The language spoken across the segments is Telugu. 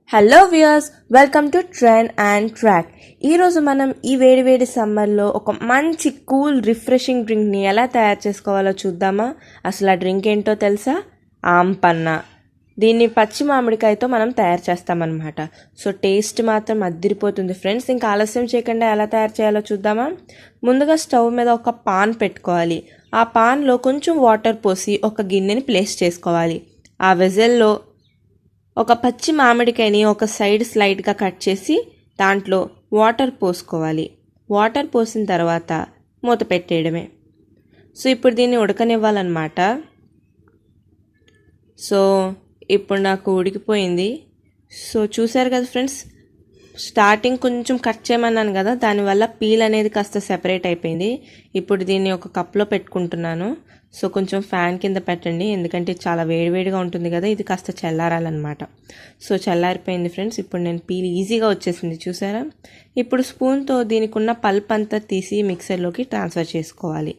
Hello viewers, welcome to trend and track. ఈరోజు మనం ఈ వేడి సమ్మర్లో ఒక మంచి కూల్ రిఫ్రెషింగ్ డ్రింక్ని ఎలా తయారు చేసుకోవాలో చూద్దామా. అసలు ఆ డ్రింక్ ఏంటో తెలుసా? ఆమ్ పన్నా. దీన్ని పచ్చి మామిడికాయతో మనం తయారు చేస్తామన్నమాట. సో టేస్ట్ మాత్రం అద్దిరిపోతుంది ఫ్రెండ్స్. ఇంకా ఆలస్యం చేయకుండా ఎలా తయారు చేయాలో చూద్దామా. ముందుగా స్టవ్ మీద ఒక పాన్ పెట్టుకోవాలి. ఆ పాన్లో కొంచెం వాటర్ పోసి ఒక గిన్నెని ప్లేస్ చేసుకోవాలి. ఆ వెజల్లో ఒక పచ్చి మామిడికాయని ఒక సైడ్ స్లైడ్గా కట్ చేసి దాంట్లో వాటర్ పోసుకోవాలి. వాటర్ పోసిన తర్వాత మూత పెట్టేయడమే. సో ఇప్పుడు దీన్ని ఉడకనివ్వాలన్నమాట. సో ఇప్పుడు నాకు ఉడికిపోయింది. సో చూసారు కదా ఫ్రెండ్స్, స్టార్టింగ్ కొంచెం కట్ చేయమన్నాను కదా, దానివల్ల పీల్ అనేది కాస్త సెపరేట్ అయిపోయింది. ఇప్పుడు దీన్ని ఒక కప్లో పెట్టుకుంటున్నాను. సో కొంచెం ఫ్యాన్ కింద పెట్టండి, ఎందుకంటే చాలా వేడివేడిగా ఉంటుంది కదా, ఇది కాస్త చల్లారాలన్నమాట. సో చల్లారిపోయింది ఫ్రెండ్స్. ఇప్పుడు నేను పీల్ ఈజీగా వచ్చేసింది చూసారా. ఇప్పుడు స్పూన్తో దీనికి ఉన్న పల్ప్ అంతా తీసి మిక్సర్లోకి ట్రాన్స్ఫర్ చేసుకోవాలి.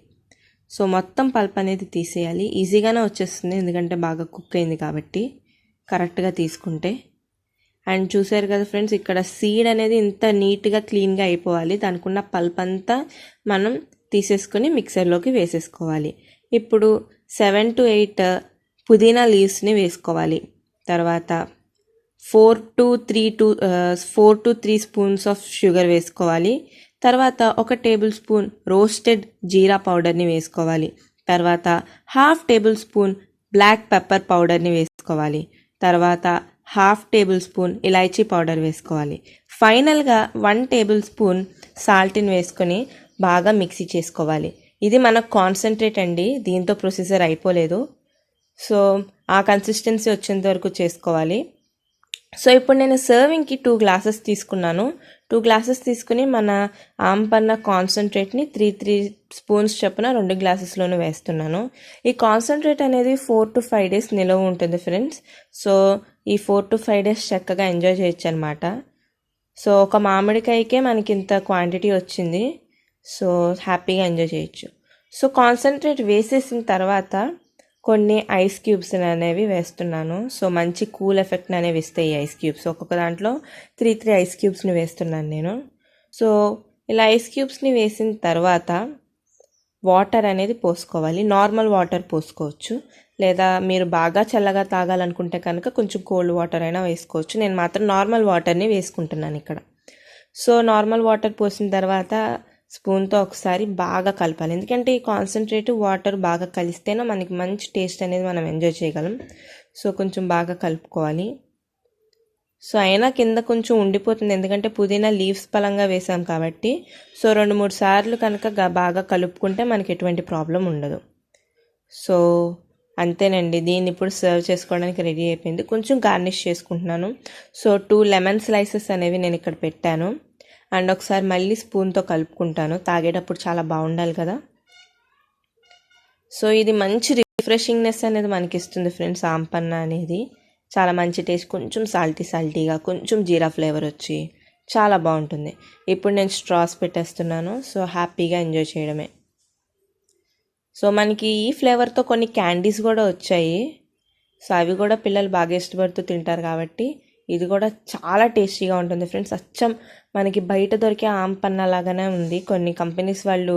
సో మొత్తం పల్ప్ అనేది తీసేయాలి. ఈజీగానే వచ్చేస్తుంది, ఎందుకంటే బాగా కుక్ అయింది కాబట్టి కరెక్ట్గా తీసుకుంటే. అండ్ చూసారు కదా ఫ్రెండ్స్, ఇక్కడ సీడ్ అనేది ఇంత నీట్గా క్లీన్గా అయిపోవాలి. దానికి ఉన్న పల్ప్ అంతా మనం తీసేసుకొని మిక్సర్లోకి వేసేసుకోవాలి. ఇప్పుడు 7 to 8 పుదీనా లీవ్స్ని వేసుకోవాలి. తర్వాత 4 to 3 స్పూన్స్ ఆఫ్ షుగర్ వేసుకోవాలి. తర్వాత 1 టేబుల్ స్పూన్ రోస్టెడ్ జీరా పౌడర్ని వేసుకోవాలి. తర్వాత 1/2 టేబుల్ స్పూన్ బ్లాక్ పెప్పర్ పౌడర్ని వేసుకోవాలి. తర్వాత 1/2 టేబుల్ స్పూన్ ఇలాచీ పౌడర్ వేసుకోవాలి. ఫైనల్గా 1 టేబుల్ స్పూన్ సాల్ట్ని వేసుకొని బాగా మిక్సీ చేసుకోవాలి. ఇది మనకు కాన్సన్ట్రేట్ అండి, దీంతో ప్రొసీజర్ అయిపోలేదు. సో ఆ కన్సిస్టెన్సీ వచ్చేంత వరకు చేసుకోవాలి. సో ఇప్పుడు నేను సర్వింగ్కి 2 గ్లాసెస్ తీసుకున్నాను. 2 గ్లాసెస్ తీసుకుని మన ఆమ్ పన్నా కాన్సన్ట్రేట్ని 3 స్పూన్స్ చొప్పున 2 గ్లాసెస్లోనూ వేస్తున్నాను. ఈ కాన్సన్ట్రేట్ అనేది 4 to 5 days నిలవ ఉంటుంది ఫ్రెండ్స్. సో ఈ 4 to 5 days చక్కగా ఎంజాయ్ చేయొచ్చు అనమాట. సో ఒక మామిడికాయకే మనకి ఇంత క్వాంటిటీ వచ్చింది. సో హ్యాపీగా ఎంజాయ్ చేయొచ్చు. సో కాన్సన్ట్రేట్ వేసేసిన తర్వాత కొన్ని ఐస్ క్యూబ్స్ అనేవి వేస్తున్నాను. సో మంచి కూల్ ఎఫెక్ట్ అనేవి ఇస్తాయి ఈ ఐస్ క్యూబ్స్. ఒక్కొక్క దాంట్లో 3 ఐస్ క్యూబ్స్ని వేస్తున్నాను నేను. సో ఇలా ఐస్ క్యూబ్స్ని వేసిన తర్వాత వాటర్ అనేది పోసుకోవాలి. నార్మల్ వాటర్ పోసుకోవచ్చు, లేదా మీరు బాగా చల్లగా తాగాలనుకుంటే కనుక కొంచెం కోల్డ్ వాటర్ అయినా వేసుకోవచ్చు. నేను మాత్రం నార్మల్ వాటర్ని వేసుకుంటున్నాను ఇక్కడ. సో నార్మల్ వాటర్ పోసిన తర్వాత స్పూన్తో ఒకసారి బాగా కలపాలి, ఎందుకంటే ఈ కాన్సన్ట్రేట్ వాటర్ బాగా కలిస్తేనే మనకి మంచి టేస్ట్ అనేది మనం ఎంజాయ్ చేయగలం. సో కొంచెం బాగా కలుపుకోవాలి. సో అయినా కింద కొంచెం ఉండిపోతుంది, ఎందుకంటే పుదీనా లీవ్స్ పలంగా వేసాం కాబట్టి. సో 2-3 సార్లు కనుక బాగా కలుపుకుంటే మనకి ఎటువంటి ప్రాబ్లం ఉండదు. సో అంతేనండి, దీన్ని ఇప్పుడు సర్వ్ చేసుకోవడానికి రెడీ అయిపోయింది. కొంచెం గార్నిష్ చేసుకుంటున్నాను. సో 2 లెమన్ స్లైసెస్ అనేవి నేను ఇక్కడ పెట్టాను. అండ్ ఒకసారి మళ్ళీ స్పూన్తో కలుపుకుంటాను, తాగేటప్పుడు చాలా బాగుండాలి కదా. సో ఇది మంచి రిఫ్రెషింగ్నెస్ అనేది మనకి ఇస్తుంది ఫ్రెండ్స్. ఆమ్ పన్నా అనేది చాలా మంచి టేస్ట్, కొంచెం సాల్టీగా, కొంచెం జీరా ఫ్లేవర్ వచ్చి చాలా బాగుంటుంది. ఇప్పుడు నేను స్ట్రాస్ పెట్టేస్తున్నాను. సో హ్యాపీగా ఎంజాయ్ చేయడమే. సో మనకి ఈ ఫ్లేవర్తో కొన్ని క్యాండీస్ కూడా వచ్చాయి. సో అవి కూడా పిల్లలు బాగా ఇష్టపడుతూ తింటారు కాబట్టి ఇది కూడా చాలా టేస్టీగా ఉంటుంది ఫ్రెండ్స్. అచ్చం మనకి బయట దొరికే ఆమ్ పన్నా లాగానే ఉంది. కొన్ని కంపెనీస్ వాళ్ళు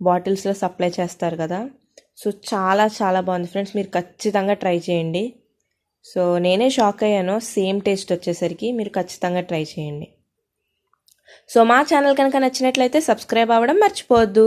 బాటిల్స్లో సప్లై చేస్తారు కదా. సో చాలా బాగుంది ఫ్రెండ్స్, మీరు ఖచ్చితంగా ట్రై చేయండి. సో నేనే షాక్ అయ్యాను సేమ్ టేస్ట్ వచ్చేసరికి. మీరు ఖచ్చితంగా ట్రై చేయండి. సో మా ఛానల్ కనుక నచ్చినట్లయితే సబ్స్క్రైబ్ అవ్వడం మర్చిపోవద్దు.